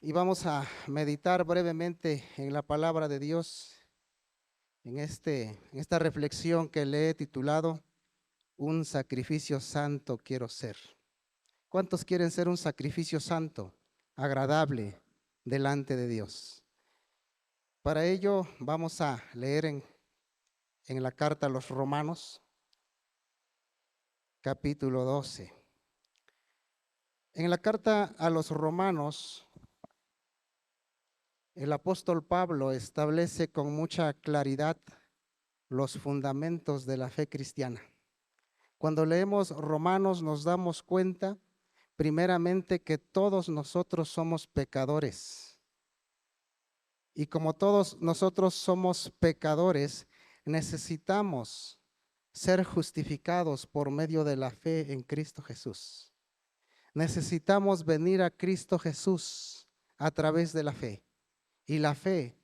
Y vamos a meditar brevemente en la palabra de Dios, en esta reflexión que le he titulado Un sacrificio santo quiero ser. ¿Cuántos quieren ser un sacrificio santo, agradable delante de Dios? Para ello vamos a leer en la carta a los Romanos, capítulo 12. En la carta a los Romanos, el apóstol Pablo establece con mucha claridad los fundamentos de la fe cristiana. Cuando leemos Romanos nos damos cuenta, primeramente, que todos nosotros somos pecadores. Y como todos nosotros somos pecadores, necesitamos ser justificados por medio de la fe en Cristo Jesús. Necesitamos venir a Cristo Jesús a través de la fe. Y la fe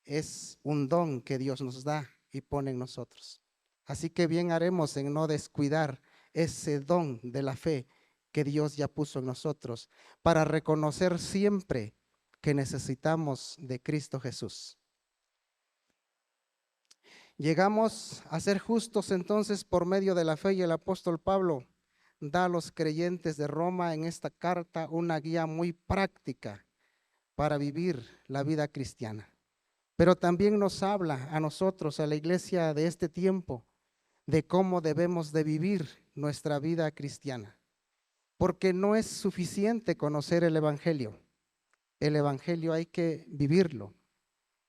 es un don que Dios nos da y pone en nosotros. Así que bien haremos en no descuidar ese don de la fe que Dios ya puso en nosotros para reconocer siempre que necesitamos de Cristo Jesús. Llegamos a ser justos entonces por medio de la fe, y el apóstol Pablo da a los creyentes de Roma en esta carta una guía muy práctica para vivir la vida cristiana. Pero también nos habla a nosotros, a la iglesia de este tiempo, de cómo debemos de vivir nuestra vida cristiana. Porque no es suficiente conocer el evangelio. El evangelio hay que vivirlo.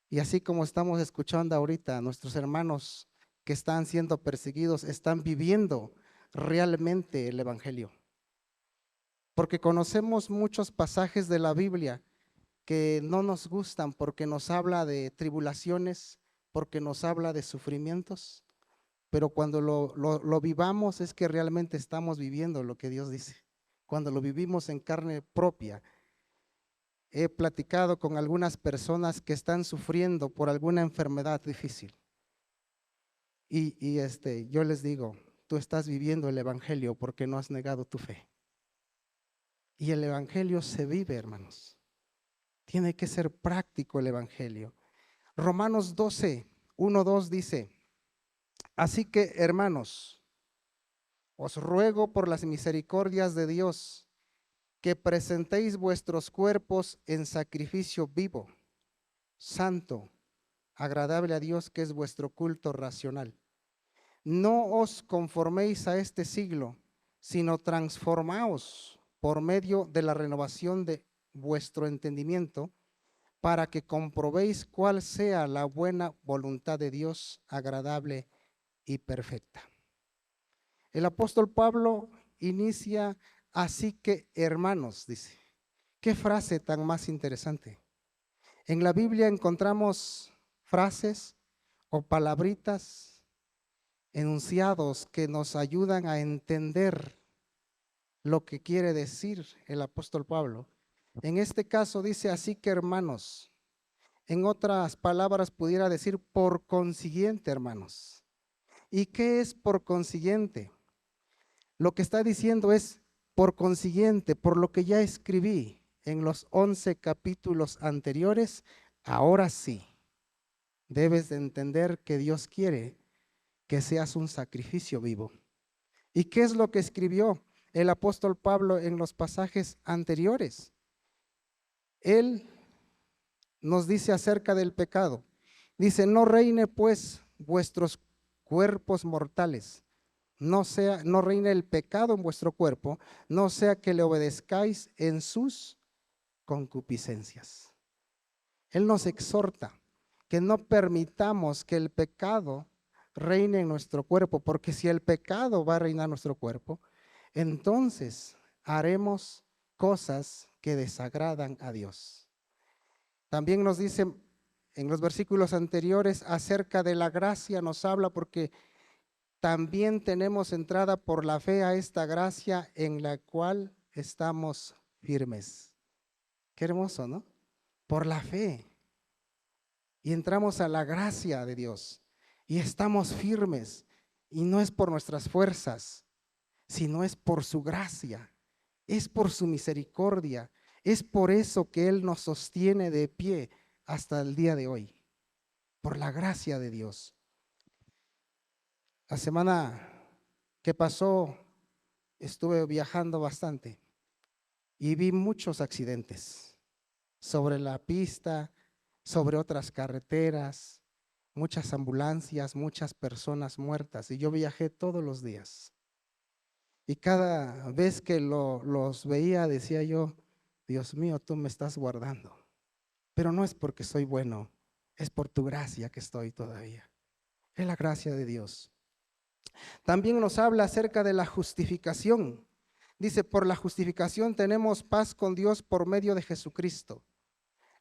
Y así como estamos escuchando ahorita, nuestros hermanos que están siendo perseguidos están viviendo realmente el evangelio. Porque conocemos muchos pasajes de la Biblia que no nos gustan porque nos habla de tribulaciones, porque nos habla de sufrimientos, pero cuando lo vivamos es que realmente estamos viviendo lo que Dios dice. Cuando lo vivimos en carne propia. He platicado con algunas personas que están sufriendo por alguna enfermedad difícil. Y yo les digo, tú estás viviendo el evangelio porque no has negado tu fe. Y el evangelio se vive, hermanos. Tiene que ser práctico el evangelio. Romanos 12, 1, 2 dice: así que, hermanos, os ruego por las misericordias de Dios que presentéis vuestros cuerpos en sacrificio vivo, santo, agradable a Dios, que es vuestro culto racional. No os conforméis a este siglo, sino transformaos por medio de la renovación de vuestro entendimiento, para que comprobéis cuál sea la buena voluntad de Dios, agradable y perfecta. El apóstol Pablo inicia: así que, hermanos, dice. ¿Qué frase tan más interesante? En la Biblia encontramos frases o palabritas, enunciados que nos ayudan a entender lo que quiere decir el apóstol Pablo. En este caso dice: así que, hermanos. En otras palabras pudiera decir: por consiguiente, hermanos. ¿Y qué es por consiguiente? Lo que está diciendo es: por consiguiente, por lo que ya escribí en los 11 capítulos anteriores, ahora sí, debes de entender que Dios quiere que seas un sacrificio vivo. ¿Y qué es lo que escribió el apóstol Pablo en los pasajes anteriores? Él nos dice acerca del pecado. Dice: no reine pues vuestros cuerpos mortales, no reine el pecado en vuestro cuerpo, no sea que le obedezcáis en sus concupiscencias. Él nos exhorta que no permitamos que el pecado reine en nuestro cuerpo, porque si el pecado va a reinar en nuestro cuerpo, entonces haremos cosas que desagradan a Dios. También nos dice en los versículos anteriores acerca de la gracia, nos habla porque también tenemos entrada por la fe a esta gracia en la cual estamos firmes. Qué hermoso, ¿no? Por la fe. Y entramos a la gracia de Dios y estamos firmes. Y no es por nuestras fuerzas, sino es por su gracia, es por su misericordia, Es por eso que Él nos sostiene de pie hasta el día de hoy, por la gracia de Dios. La semana que pasó estuve viajando bastante y vi muchos accidentes sobre la pista, sobre otras carreteras, muchas ambulancias, muchas personas muertas. Y yo viajé todos los días. Y cada vez que los veía decía yo, Dios mío, tú me estás guardando. Pero no es porque soy bueno, es por tu gracia que estoy todavía. Es la gracia de Dios. También nos habla acerca de la justificación. Dice, por la justificación tenemos paz con Dios por medio de Jesucristo.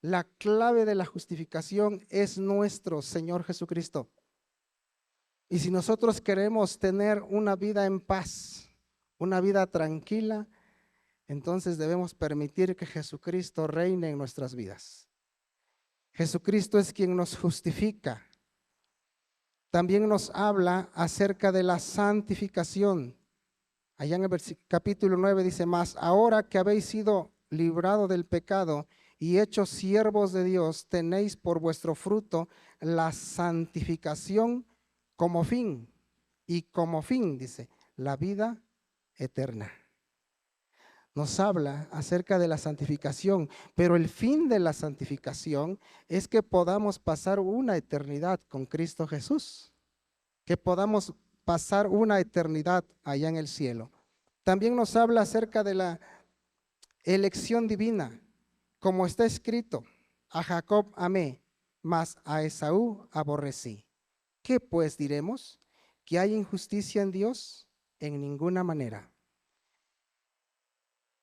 La clave de la justificación es nuestro Señor Jesucristo. Y si nosotros queremos tener una vida en paz, una vida tranquila, entonces debemos permitir que Jesucristo reine en nuestras vidas. Jesucristo es quien nos justifica. También nos habla acerca de la santificación. Allá en el capítulo 9 dice, mas ahora que habéis sido librado del pecado y hechos siervos de Dios, tenéis por vuestro fruto la santificación como fin. Y como fin, dice, la vida eterna. Nos habla acerca de la santificación, pero el fin de la santificación es que podamos pasar una eternidad con Cristo Jesús, que podamos pasar una eternidad allá en el cielo. También nos habla acerca de la elección divina, como está escrito, a Jacob amé, mas a Esaú aborrecí. ¿Qué pues diremos? ¿Que hay injusticia en Dios? En ninguna manera.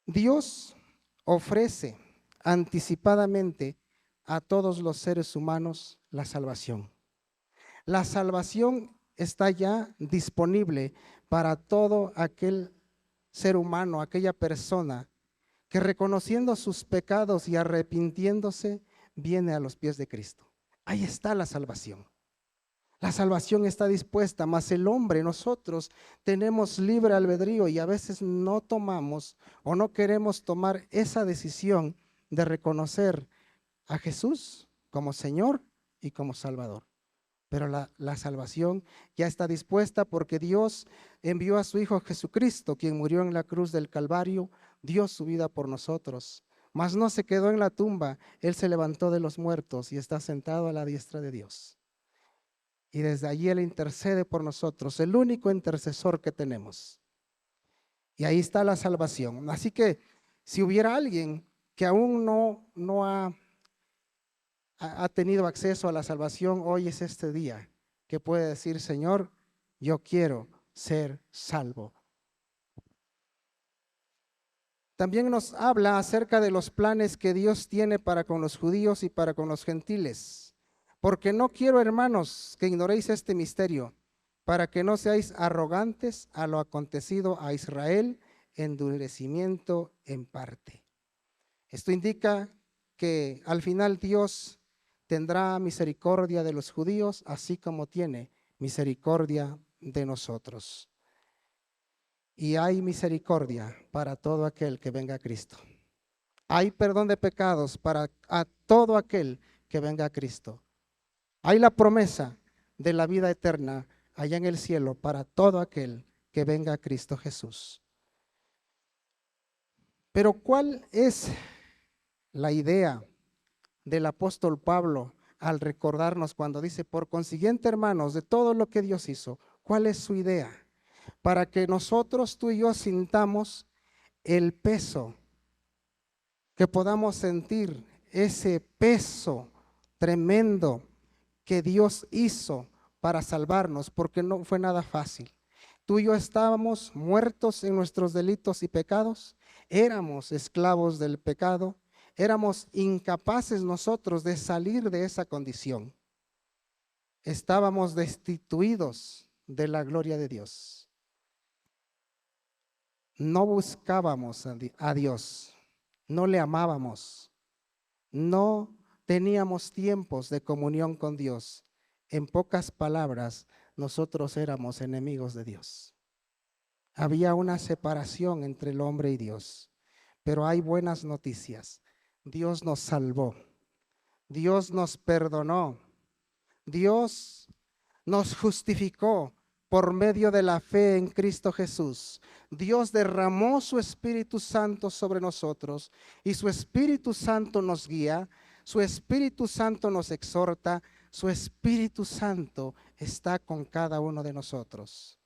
Dios ofrece anticipadamente a todos los seres humanos la salvación. La salvación está ya disponible para todo aquel ser humano, aquella persona que reconociendo sus pecados y arrepintiéndose, viene a los pies de Cristo. Ahí está la salvación. La salvación está dispuesta, mas el hombre, nosotros tenemos libre albedrío y a veces no tomamos o no queremos tomar esa decisión de reconocer a Jesús como Señor y como Salvador. Pero la salvación ya está dispuesta porque Dios envió a su Hijo Jesucristo, quien murió en la cruz del Calvario, dio su vida por nosotros. Mas no se quedó en la tumba, Él se levantó de los muertos y está sentado a la diestra de Dios. Y desde allí Él intercede por nosotros, el único intercesor que tenemos. Y ahí está la salvación. Así que si hubiera alguien que aún no ha tenido acceso a la salvación, hoy es este día que puede decir, Señor, yo quiero ser salvo. También nos habla acerca de los planes que Dios tiene para con los judíos y para con los gentiles. Porque no quiero, hermanos, que ignoréis este misterio, para que no seáis arrogantes a lo acontecido a Israel, endurecimiento en parte. Esto indica que al final Dios tendrá misericordia de los judíos, así como tiene misericordia de nosotros. Y hay misericordia para todo aquel que venga a Cristo. Hay perdón de pecados para a todo aquel que venga a Cristo. Hay la promesa de la vida eterna allá en el cielo para todo aquel que venga a Cristo Jesús. Pero ¿cuál es la idea del apóstol Pablo al recordarnos cuando dice, por consiguiente, hermanos, de todo lo que Dios hizo? ¿Cuál es su idea? Para que nosotros, tú y yo, sintamos el peso, que podamos sentir ese peso tremendo que Dios hizo para salvarnos, porque no fue nada fácil. Tú y yo estábamos muertos en nuestros delitos y pecados, éramos esclavos del pecado, éramos incapaces nosotros de salir de esa condición. Estábamos destituidos de la gloria de Dios. No buscábamos a Dios, no le amábamos, no teníamos tiempos de comunión con Dios. En pocas palabras, nosotros éramos enemigos de Dios. Había una separación entre el hombre y Dios. pero hay buenas noticias. Dios nos salvó, Dios nos perdonó, Dios nos justificó por medio de la fe en Cristo Jesús. Dios derramó su Espíritu Santo sobre nosotros y su Espíritu Santo nos guía, su Espíritu Santo nos exhorta, su Espíritu Santo está con cada uno de nosotros.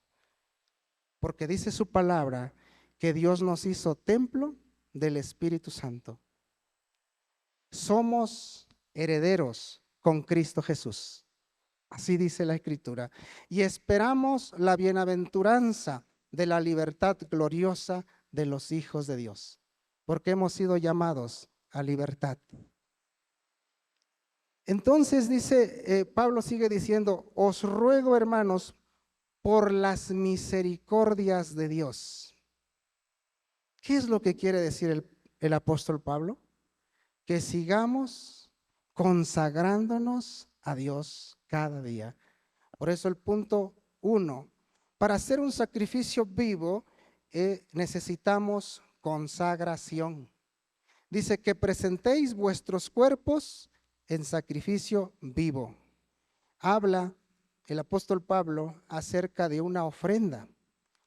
Porque dice su palabra que Dios nos hizo templo del Espíritu Santo. Somos herederos con Cristo Jesús. Así dice la Escritura. Y esperamos la bienaventuranza de la libertad gloriosa de los hijos de Dios, porque hemos sido llamados a libertad. Entonces dice, Pablo sigue diciendo, os ruego, hermanos, por las misericordias de Dios. ¿Qué es lo que quiere decir el apóstol Pablo? Que sigamos consagrándonos a Dios cada día. Por eso el punto 1, para hacer un sacrificio vivo necesitamos consagración. Dice que presentéis vuestros cuerpos en sacrificio vivo. Habla el apóstol Pablo acerca de una ofrenda,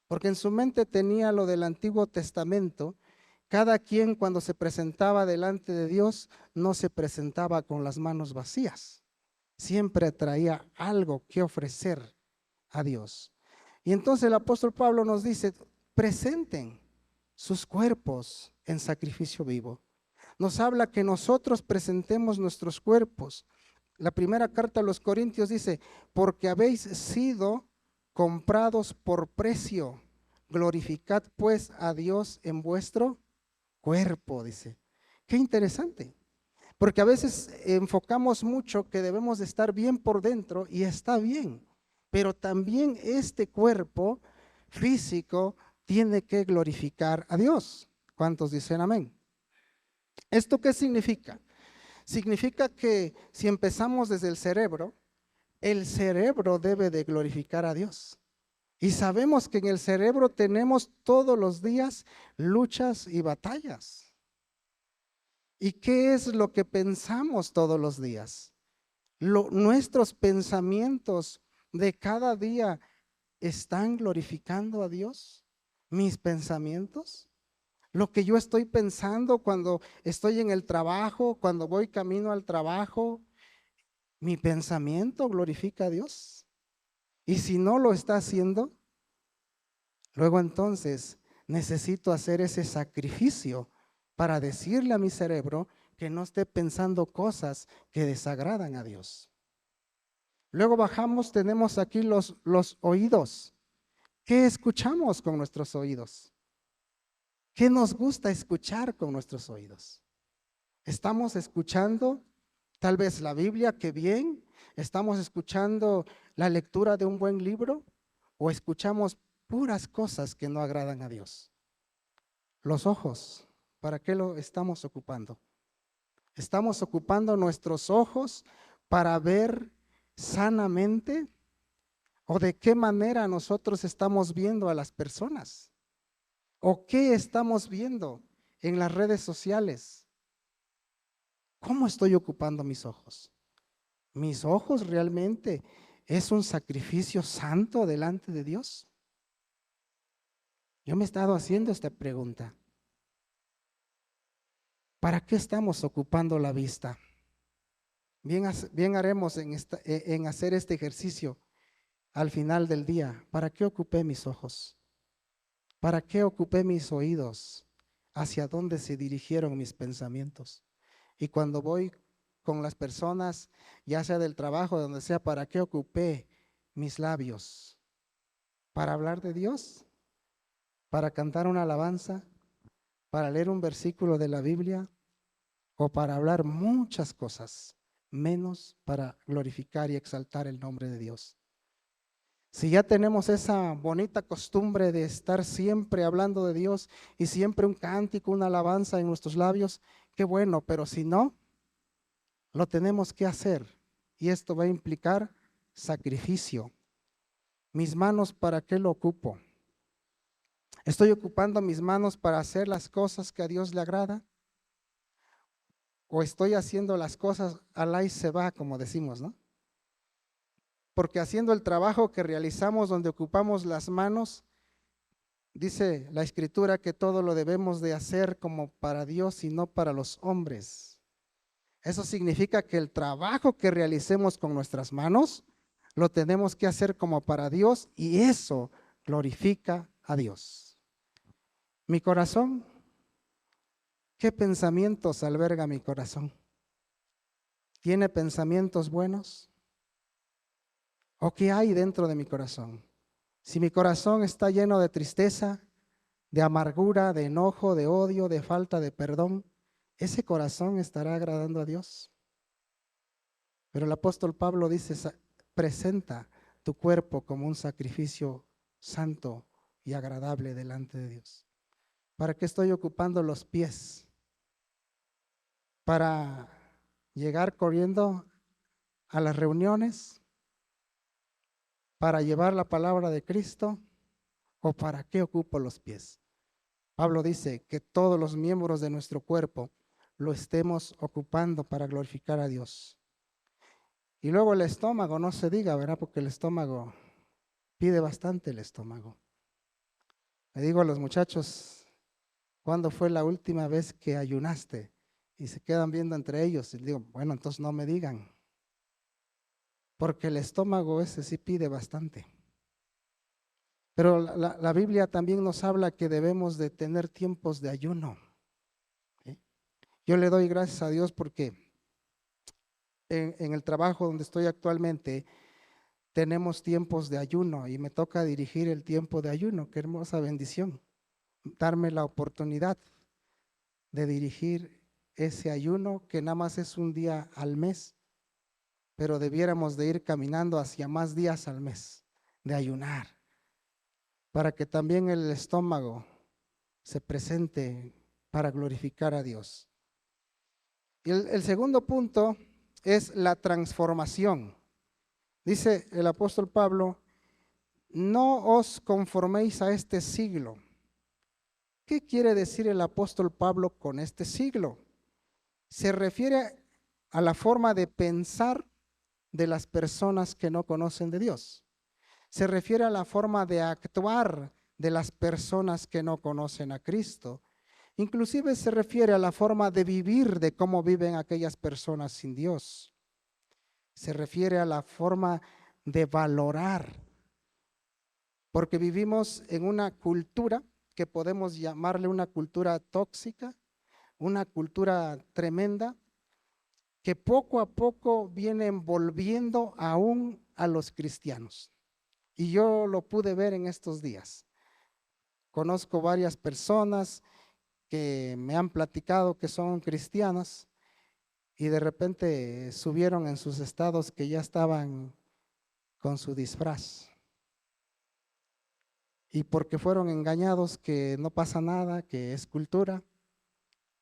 porque en su mente tenía lo del Antiguo Testamento. Cada quien cuando se presentaba delante de Dios no se presentaba con las manos vacías. Siempre traía algo que ofrecer a Dios. Y entonces el apóstol Pablo nos dice, presenten sus cuerpos en sacrificio vivo. Nos habla que nosotros presentemos nuestros cuerpos. La primera carta a los Corintios dice, porque habéis sido comprados por precio, glorificad pues a Dios en vuestro cuerpo, dice. Qué interesante. Porque a veces enfocamos mucho que debemos de estar bien por dentro y está bien, pero también este cuerpo físico tiene que glorificar a Dios. ¿Cuántos dicen amén? ¿Esto qué significa? Significa que si empezamos desde el cerebro debe de glorificar a Dios. Y sabemos que en el cerebro tenemos todos los días luchas y batallas. ¿Y qué es lo que pensamos todos los días? Nuestros pensamientos de cada día están glorificando a Dios. ¿Mis pensamientos? Lo que yo estoy pensando cuando estoy en el trabajo, cuando voy camino al trabajo, ¿mi pensamiento glorifica a Dios? Y si no lo está haciendo, luego entonces necesito hacer ese sacrificio para decirle a mi cerebro que no esté pensando cosas que desagradan a Dios. Luego bajamos, tenemos aquí los oídos. ¿Qué escuchamos con nuestros oídos? ¿Qué nos gusta escuchar con nuestros oídos? ¿Estamos escuchando tal vez la Biblia, qué bien? ¿Estamos escuchando la lectura de un buen libro? ¿O escuchamos puras cosas que no agradan a Dios? Los ojos. ¿Para qué lo estamos ocupando? ¿Estamos ocupando nuestros ojos para ver sanamente? ¿O de qué manera nosotros estamos viendo a las personas? ¿O qué estamos viendo en las redes sociales? ¿Cómo estoy ocupando mis ojos? ¿Mis ojos realmente es un sacrificio santo delante de Dios? Yo me he estado haciendo esta pregunta. ¿Para qué estamos ocupando la vista? Bien haremos en hacer este ejercicio al final del día. ¿Para qué ocupé mis ojos? ¿Para qué ocupé mis oídos? ¿Hacia dónde se dirigieron mis pensamientos? Y cuando voy con las personas, ya sea del trabajo, donde sea, ¿para qué ocupé mis labios? ¿Para hablar de Dios? ¿Para cantar una alabanza? ¿Para leer un versículo de la Biblia? ¿O para hablar muchas cosas, menos para glorificar y exaltar el nombre de Dios? Si ya tenemos esa bonita costumbre de estar siempre hablando de Dios y siempre un cántico, una alabanza en nuestros labios, qué bueno, pero si no, lo tenemos que hacer y esto va a implicar sacrificio. Mis manos, ¿para qué lo ocupo? ¿Estoy ocupando mis manos para hacer las cosas que a Dios le agrada? ¿O estoy haciendo las cosas al y se va, como decimos, ¿no? Porque haciendo el trabajo que realizamos donde ocupamos las manos, dice la Escritura que todo lo debemos de hacer como para Dios y no para los hombres. Eso significa que el trabajo que realicemos con nuestras manos lo tenemos que hacer como para Dios y eso glorifica a Dios. Mi corazón, ¿qué pensamientos alberga mi corazón? ¿Tiene pensamientos buenos? ¿O qué hay dentro de mi corazón? Si mi corazón está lleno de tristeza, de amargura, de enojo, de odio, de falta de perdón, ¿ese corazón estará agradando a Dios? Pero el apóstol Pablo dice, presenta tu cuerpo como un sacrificio santo y agradable delante de Dios. ¿Para qué estoy ocupando los pies? ¿Para llegar corriendo a las reuniones? ¿Para llevar la palabra de Cristo? ¿O para qué ocupo los pies? Pablo dice que todos los miembros de nuestro cuerpo lo estemos ocupando para glorificar a Dios. Y luego el estómago, no se diga, ¿verdad? Porque el estómago pide bastante el estómago. Le digo a los muchachos, ¿cuándo fue la última vez que ayunaste? Y se quedan viendo entre ellos. Y digo, bueno, entonces no me digan. Porque el estómago ese sí pide bastante. Pero la Biblia también nos habla que debemos de tener tiempos de ayuno. ¿Sí? Yo le doy gracias a Dios porque en el trabajo donde estoy actualmente tenemos tiempos de ayuno y me toca dirigir el tiempo de ayuno. Qué hermosa bendición. Darme la oportunidad de dirigir ese ayuno que nada más es un día al mes, pero debiéramos de ir caminando hacia más días al mes de ayunar, para que también el estómago se presente para glorificar a Dios. Y el segundo punto es la transformación. Dice el apóstol Pablo, no os conforméis a este siglo. ¿Qué quiere decir el apóstol Pablo con este siglo? Se refiere a la forma de pensar de las personas que no conocen de Dios. Se refiere a la forma de actuar de las personas que no conocen a Cristo. Inclusive se refiere a la forma de vivir, de cómo viven aquellas personas sin Dios. Se refiere a la forma de valorar, porque vivimos en una cultura que podemos llamarle una cultura tóxica, una cultura tremenda, que poco a poco viene envolviendo aún a los cristianos. Y yo lo pude ver en estos días. Conozco varias personas que me han platicado que son cristianas y de repente subieron en sus estados que ya estaban con su disfraz. Y porque fueron engañados que no pasa nada, que es cultura,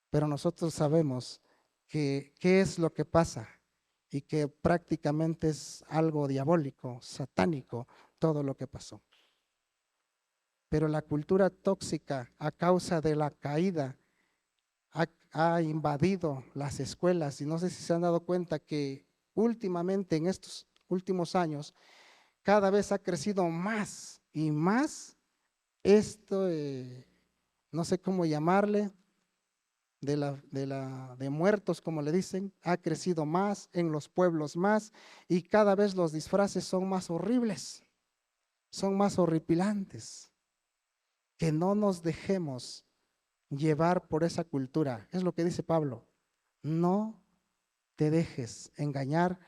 pero nosotros sabemos que qué es lo que pasa y que prácticamente es algo diabólico, satánico, todo lo que pasó. Pero la cultura tóxica a causa de la caída ha invadido las escuelas y no sé si se han dado cuenta que últimamente en estos últimos años cada vez ha crecido más y más esto, no sé cómo llamarle, de muertos, como le dicen, ha crecido más en los pueblos más y cada vez los disfraces son más horribles, son más horripilantes. Que no nos dejemos llevar por esa cultura. Es lo que dice Pablo. No te dejes engañar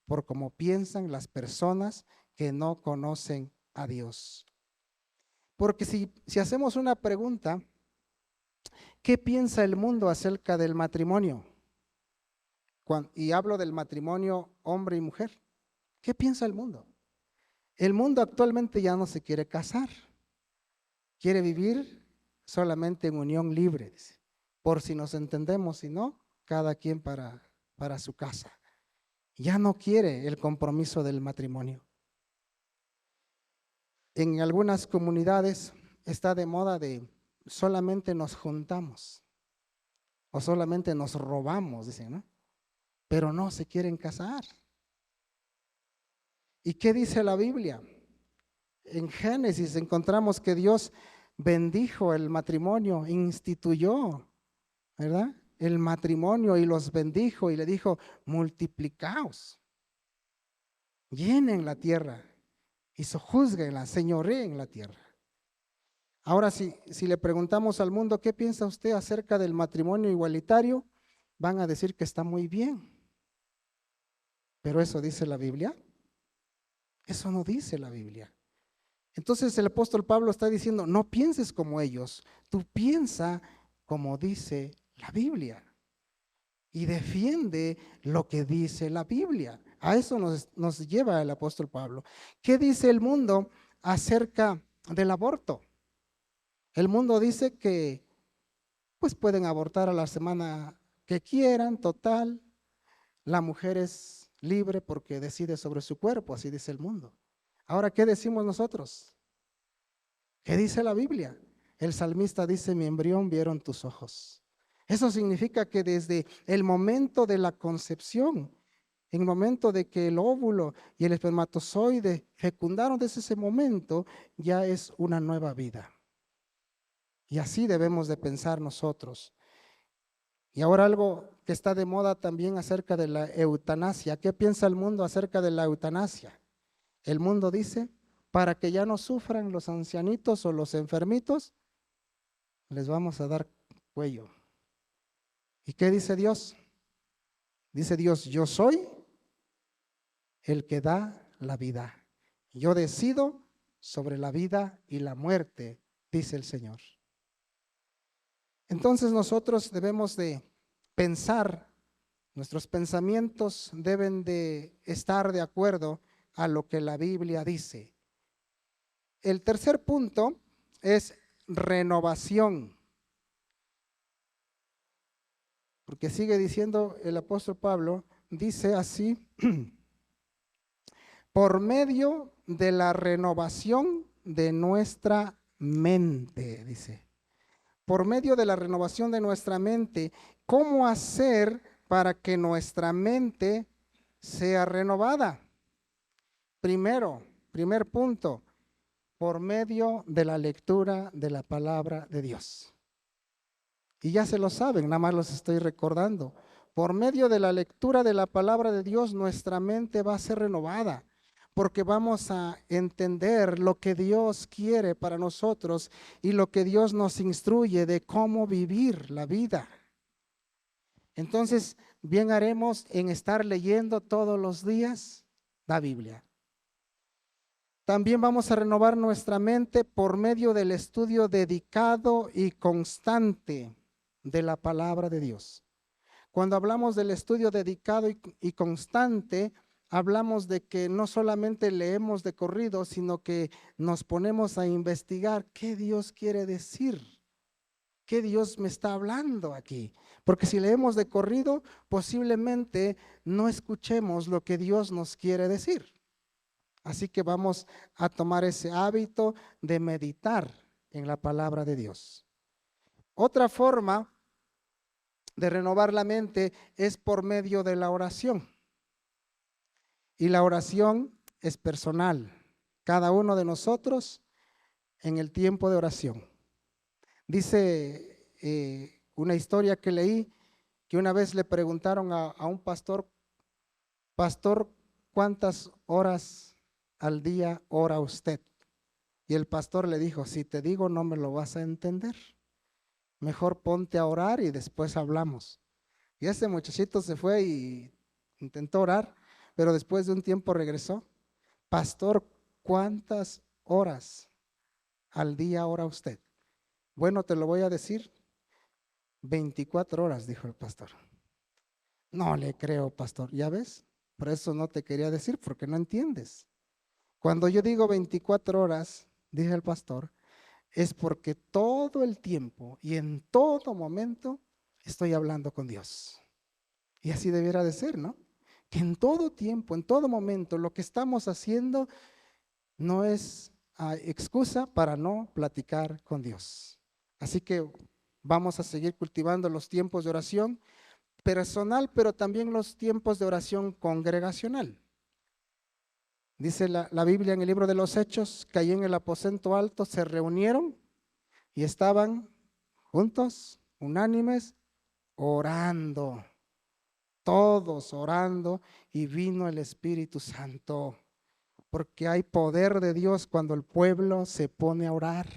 por cómo piensan las personas que no conocen a Dios. Porque si hacemos una pregunta, ¿qué piensa el mundo acerca del matrimonio? Y hablo del matrimonio hombre y mujer. ¿Qué piensa el mundo? El mundo actualmente ya no se quiere casar. Quiere vivir solamente en unión libre, dice. Por si nos entendemos, si no, cada quien para su casa. Ya no quiere el compromiso del matrimonio. En algunas comunidades está de moda de solamente nos juntamos o solamente nos robamos, dicen, ¿no? Pero no se quieren casar. ¿Y qué dice la Biblia? En Génesis encontramos que Dios bendijo el matrimonio, instituyó, ¿verdad? El matrimonio y los bendijo y le dijo, multiplicaos, llenen la tierra y sojuzguenla, señoreen la tierra. Ahora, si le preguntamos al mundo, ¿qué piensa usted acerca del matrimonio igualitario? Van a decir que está muy bien. Pero ¿eso dice la Biblia? Eso no dice la Biblia. Entonces el apóstol Pablo está diciendo, no pienses como ellos, tú piensa como dice la Biblia y defiende lo que dice la Biblia. A eso nos lleva el apóstol Pablo. ¿Qué dice el mundo acerca del aborto? El mundo dice que pues pueden abortar a la semana que quieran, total. La mujer es libre porque decide sobre su cuerpo, así dice el mundo. Ahora, ¿qué decimos nosotros? ¿Qué dice la Biblia? El salmista dice, mi embrión vieron tus ojos. Eso significa que desde el momento de la concepción, en el momento de que el óvulo y el espermatozoide fecundaron, desde ese momento ya es una nueva vida. Y así debemos de pensar nosotros. Y ahora algo que está de moda también acerca de la eutanasia. ¿Qué piensa el mundo acerca de la eutanasia? El mundo dice, para que ya no sufran los ancianitos o los enfermitos, les vamos a dar cuello. ¿Y qué dice Dios? Dice Dios, yo soy el que da la vida. Yo decido sobre la vida y la muerte, dice el Señor. Entonces nosotros debemos de pensar, nuestros pensamientos deben de estar de acuerdo a lo que la Biblia dice. El tercer punto es renovación. Porque sigue diciendo el apóstol Pablo, dice así, por medio de la renovación de nuestra mente, dice. Por medio de la renovación de nuestra mente, ¿cómo hacer para que nuestra mente sea renovada? Primer punto, por medio de la lectura de la palabra de Dios. Y ya se lo saben, nada más los estoy recordando. Por medio de la lectura de la palabra de Dios, nuestra mente va a ser renovada, porque vamos a entender lo que Dios quiere para nosotros y lo que Dios nos instruye de cómo vivir la vida. Entonces, bien haremos en estar leyendo todos los días la Biblia. También vamos a renovar nuestra mente por medio del estudio dedicado y constante de la palabra de Dios. Cuando hablamos del estudio dedicado y constante, hablamos de que no solamente leemos de corrido, sino que nos ponemos a investigar qué Dios quiere decir, qué Dios me está hablando aquí. Porque si leemos de corrido, posiblemente no escuchemos lo que Dios nos quiere decir. Así que vamos a tomar ese hábito de meditar en la palabra de Dios. Otra forma de renovar la mente es por medio de la oración. Y la oración es personal. Cada uno de nosotros en el tiempo de oración. Dice una historia que leí que una vez le preguntaron a un pastor, pastor, ¿cuántas horas al día ora usted? Y el pastor le dijo, si te digo no me lo vas a entender. Mejor ponte a orar y después hablamos. Y ese muchachito se fue y intentó orar, pero después de un tiempo regresó. Pastor, ¿cuántas horas al día ora usted? Bueno, te lo voy a decir, 24 horas, dijo el pastor. No le creo, pastor. ¿Ya ves? Por eso no te quería decir, porque no entiendes. Cuando yo digo 24 horas, dije el pastor, es porque todo el tiempo y en todo momento estoy hablando con Dios. Y así debiera de ser, ¿no? Que en todo tiempo, en todo momento, lo que estamos haciendo no es excusa para no platicar con Dios. Así que vamos a seguir cultivando los tiempos de oración personal, pero también los tiempos de oración congregacional. Dice la Biblia en el libro de los Hechos que ahí en el aposento alto se reunieron y estaban juntos, unánimes, orando, todos orando, y vino el Espíritu Santo, porque hay poder de Dios cuando el pueblo se pone a orar.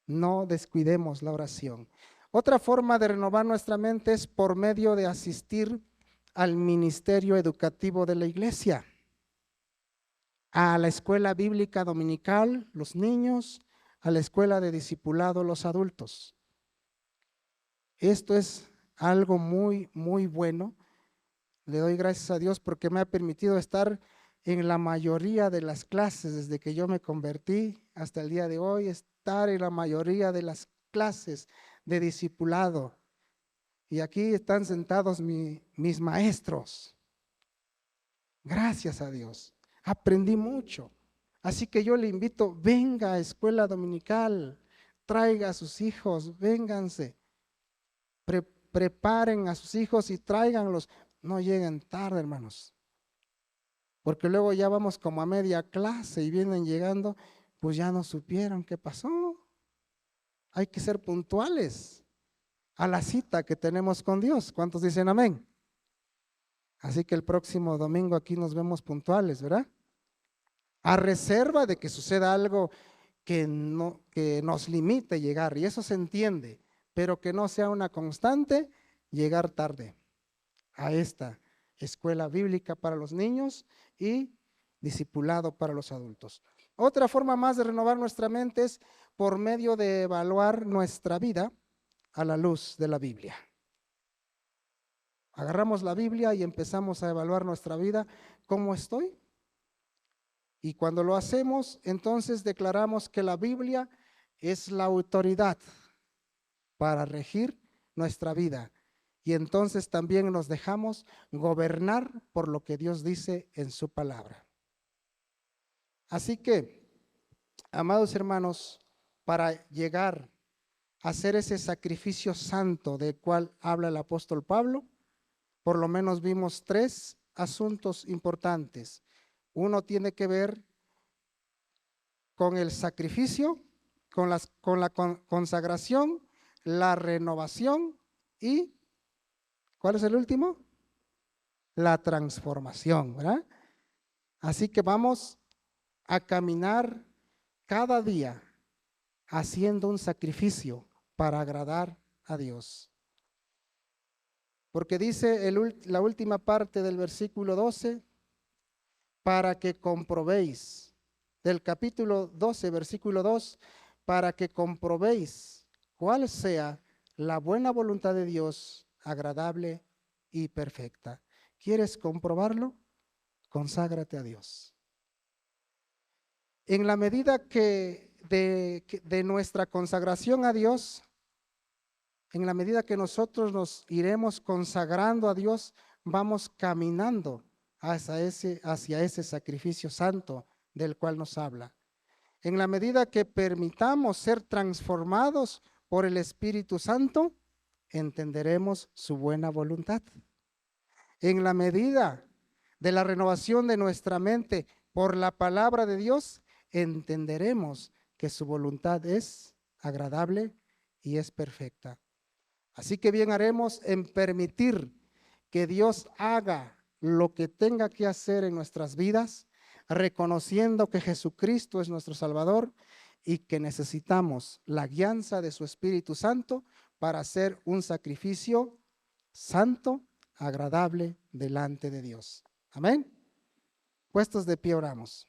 No descuidemos la oración. Otra forma de renovar nuestra mente es por medio de asistir al ministerio educativo de la iglesia, a la escuela bíblica dominical, los niños, a la escuela de discipulado, los adultos. Esto es algo muy, muy bueno. Le doy gracias a Dios porque me ha permitido estar en la mayoría de las clases desde que yo me convertí hasta el día de hoy, estar en la mayoría de las clases de discipulado. Y aquí están sentados mis maestros. Gracias a Dios. Aprendí mucho. Así que yo le invito, venga a escuela dominical, traiga a sus hijos, vénganse. Preparen a sus hijos y tráiganlos. No lleguen tarde, hermanos. Porque luego ya vamos como a media clase y vienen llegando, pues ya no supieron qué pasó. Hay que ser puntuales a la cita que tenemos con Dios. ¿Cuántos dicen amén? Así que el próximo domingo aquí nos vemos puntuales, ¿verdad? A reserva de que suceda algo que nos limite llegar, y eso se entiende, pero que no sea una constante llegar tarde a esta escuela bíblica para los niños y discipulado para los adultos. Otra forma más de renovar nuestra mente es por medio de evaluar nuestra vida a la luz de la Biblia. Agarramos la Biblia y empezamos a evaluar nuestra vida. ¿Cómo estoy? Y cuando lo hacemos, entonces declaramos que la Biblia es la autoridad para regir nuestra vida. Y entonces también nos dejamos gobernar por lo que Dios dice en su palabra. Así que, amados hermanos, para llegar a hacer ese sacrificio santo del cual habla el apóstol Pablo, por lo menos vimos 3 asuntos importantes. Uno tiene que ver con el sacrificio, con la consagración, la renovación y, ¿cuál es el último? La transformación, ¿verdad? Así que vamos a caminar cada día haciendo un sacrificio para agradar a Dios. Porque dice la última parte del versículo 12, para que comprobéis, del capítulo 12, versículo 2, para que comprobéis cuál sea la buena voluntad de Dios, agradable y perfecta. ¿Quieres comprobarlo? Conságrate a Dios. En la medida que de nuestra consagración a Dios, en la medida que nosotros nos iremos consagrando a Dios, vamos caminando hacia ese sacrificio santo del cual nos habla. En la medida que permitamos ser transformados por el Espíritu Santo, entenderemos su buena voluntad. En la medida de la renovación de nuestra mente por la palabra de Dios, entenderemos que su voluntad es agradable y es perfecta. Así que bien haremos en permitir que Dios haga lo que tenga que hacer en nuestras vidas, reconociendo que Jesucristo es nuestro Salvador y que necesitamos la guianza de su Espíritu Santo para hacer un sacrificio santo, agradable delante de Dios. Amén. Puestos de pie oramos.